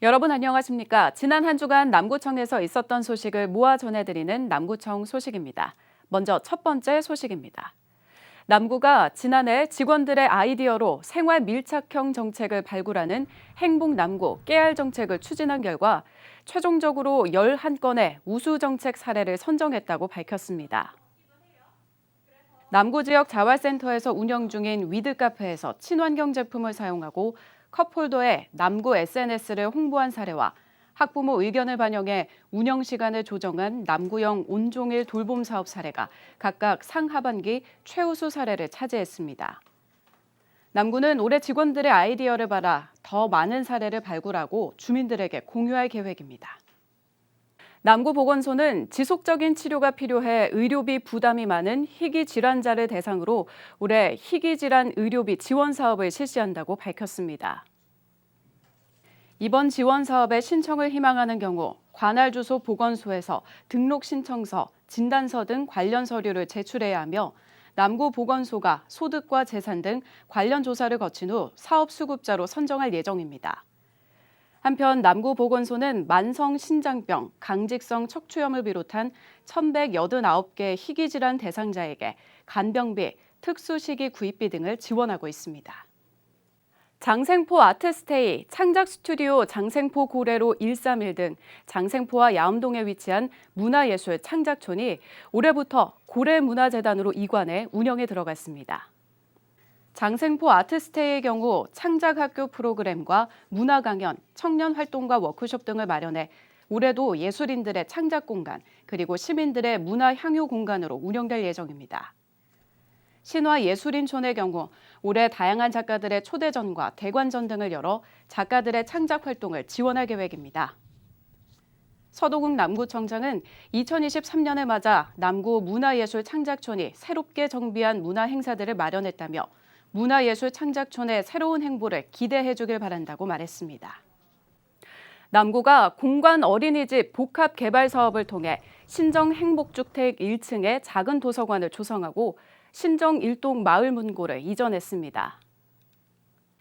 여러분 안녕하십니까? 지난 한 주간 남구청에서 있었던 소식을 모아 전해드리는 남구청 소식입니다. 먼저 첫 번째 소식입니다. 남구가 지난해 직원들의 아이디어로 생활 밀착형 정책을 발굴하는 행복남구 깨알 정책을 추진한 결과 최종적으로 11건의 우수 정책 사례를 선정했다고 밝혔습니다. 남구 지역 자활센터에서 운영 중인 위드카페에서 친환경 제품을 사용하고 컵홀더에 남구 SNS를 홍보한 사례와 학부모 의견을 반영해 운영 시간을 조정한 남구형 온종일 돌봄 사업 사례가 각각 상하반기 최우수 사례를 차지했습니다. 남구는 올해 직원들의 아이디어를 받아 더 많은 사례를 발굴하고 주민들에게 공유할 계획입니다. 남구보건소는 지속적인 치료가 필요해 의료비 부담이 많은 희귀 질환자를 대상으로 올해 희귀 질환 의료비 지원 사업을 실시한다고 밝혔습니다. 이번 지원 사업에 신청을 희망하는 경우 관할 주소 보건소에서 등록 신청서, 진단서 등 관련 서류를 제출해야 하며 남구보건소가 소득과 재산 등 관련 조사를 거친 후 사업 수급자로 선정할 예정입니다. 한편 남구보건소는 만성 신장병, 강직성 척추염을 비롯한 1,189개 희귀질환 대상자에게 간병비, 특수시기 구입비 등을 지원하고 있습니다. 장생포 아트스테이, 창작스튜디오 장생포 고래로 131 등 장생포와 야암동에 위치한 문화예술 창작촌이 올해부터 고래문화재단으로 이관해 운영에 들어갔습니다. 장생포 아트스테이의 경우 창작학교 프로그램과 문화강연, 청년활동과 워크숍 등을 마련해 올해도 예술인들의 창작 공간, 그리고 시민들의 문화 향유 공간으로 운영될 예정입니다. 신화예술인촌의 경우 올해 다양한 작가들의 초대전과 대관전 등을 열어 작가들의 창작 활동을 지원할 계획입니다. 서도국 남구청장은 2023년을 맞아 남구 문화예술 창작촌이 새롭게 정비한 문화 행사들을 마련했다며 문화예술 창작촌의 새로운 행보를 기대해 주길 바란다고 말했습니다. 남구가 공관 어린이집 복합 개발 사업을 통해 신정 행복주택 1층에 작은 도서관을 조성하고 신정 1동 마을 문고를 이전했습니다.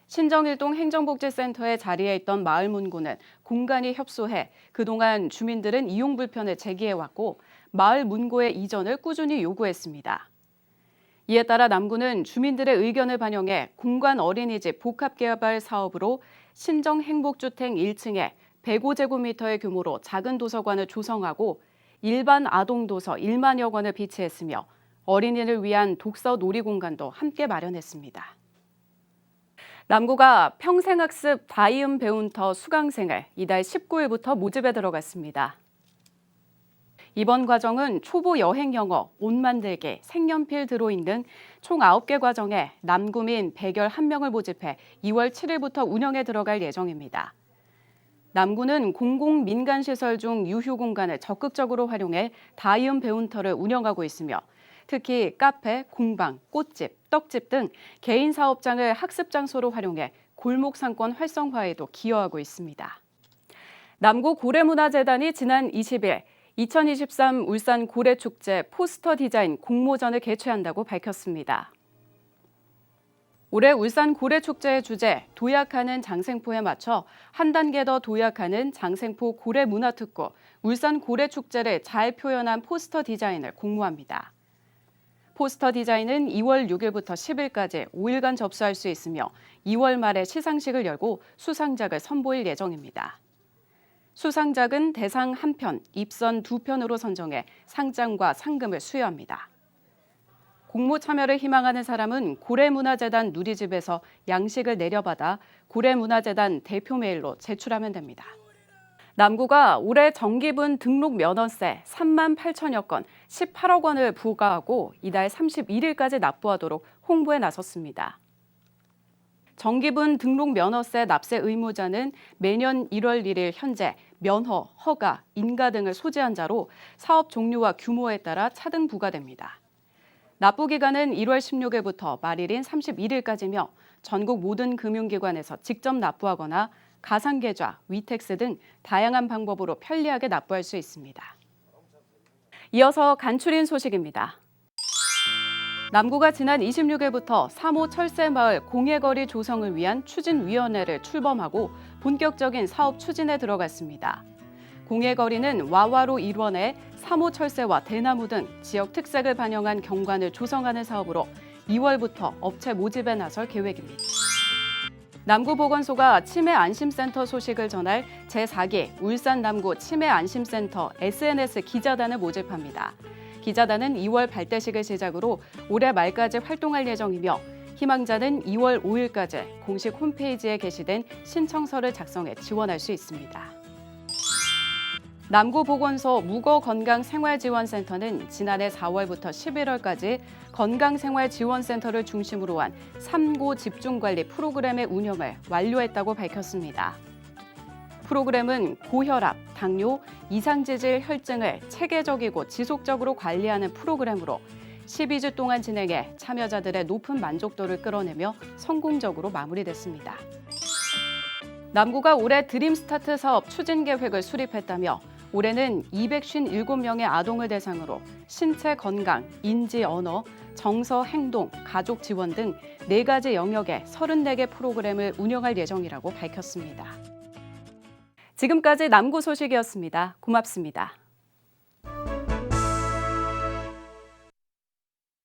신정 1동 행정복지센터에 자리해 있던 마을 문고는 공간이 협소해 그동안 주민들은 이용 불편을 제기해왔고 마을 문고의 이전을 꾸준히 요구했습니다. 이에 따라 남구는 주민들의 의견을 반영해 공관 어린이집 복합개발 사업으로 신정 행복주택 1층에 105제곱미터의 규모로 작은 도서관을 조성하고 일반 아동도서 1만여 권을 비치했으며 어린이를 위한 독서 놀이공간도 함께 마련했습니다. 남구가 평생학습 다이음 배운터 수강생을 이달 19일부터 모집에 들어갔습니다. 이번 과정은 초보 여행영어, 옷 만들기, 색연필 드로잉 등 총 9개 과정에 남구민 111명을 모집해 2월 7일부터 운영에 들어갈 예정입니다. 남구는 공공민간시설 중 유휴 공간을 적극적으로 활용해 다이음 배운터를 운영하고 있으며 특히 카페, 공방, 꽃집, 떡집 등 개인 사업장을 학습 장소로 활용해 골목 상권 활성화에도 기여하고 있습니다. 남구 고래문화재단이 지난 20일 2023 울산 고래축제 포스터 디자인 공모전을 개최한다고 밝혔습니다. 올해 울산 고래축제의 주제 도약하는 장생포에 맞춰 한 단계 더 도약하는 장생포 고래문화특구 울산 고래축제를 잘 표현한 포스터 디자인을 공모합니다. 포스터 디자인은 2월 6일부터 10일까지 5일간 접수할 수 있으며 2월 말에 시상식을 열고 수상작을 선보일 예정입니다. 수상작은 대상 1편, 입선 2편으로 선정해 상장과 상금을 수여합니다. 공모 참여를 희망하는 사람은 고래문화재단 누리집에서 양식을 내려받아 고래문화재단 대표 메일로 제출하면 됩니다. 남구가 올해 정기분 등록 면허세 3만 8천여 건, 18억 원을 부과하고 이달 31일까지 납부하도록 홍보에 나섰습니다. 정기분 등록 면허세 납세 의무자는 매년 1월 1일 현재 면허, 허가, 인가 등을 소지한 자로 사업 종류와 규모에 따라 차등 부과됩니다. 납부 기간은 1월 16일부터 말일인 31일까지며 전국 모든 금융기관에서 직접 납부하거나 가상계좌, 위택스 등 다양한 방법으로 편리하게 납부할 수 있습니다. 이어서 간추린 소식입니다. 남구가 지난 26일부터 3호 철새마을 공예거리 조성을 위한 추진위원회를 출범하고 본격적인 사업 추진에 들어갔습니다. 공예거리는 와와로 일원해 3호 철새와 대나무 등 지역 특색을 반영한 경관을 조성하는 사업으로 2월부터 업체 모집에 나설 계획입니다. 남구보건소가 치매안심센터 소식을 전할 제4기 울산 남구 치매안심센터 SNS 기자단을 모집합니다. 기자단은 2월 발대식을 시작으로 올해 말까지 활동할 예정이며 희망자는 2월 5일까지 공식 홈페이지에 게시된 신청서를 작성해 지원할 수 있습니다. 남구보건소 묵어건강생활지원센터는 지난해 4월부터 11월까지 건강생활지원센터를 중심으로 한 3고 집중관리 프로그램의 운영을 완료했다고 밝혔습니다. 프로그램은 고혈압, 당뇨, 이상지질 혈증을 체계적이고 지속적으로 관리하는 프로그램으로 12주 동안 진행해 참여자들의 높은 만족도를 끌어내며 성공적으로 마무리됐습니다. 남구가 올해 드림스타트 사업 추진 계획을 수립했다며 올해는 257명의 아동을 대상으로 신체 건강, 인지 언어, 정서 행동, 가족 지원 등 4가지 영역의 34개 프로그램을 운영할 예정이라고 밝혔습니다. 지금까지 남구 소식이었습니다. 고맙습니다.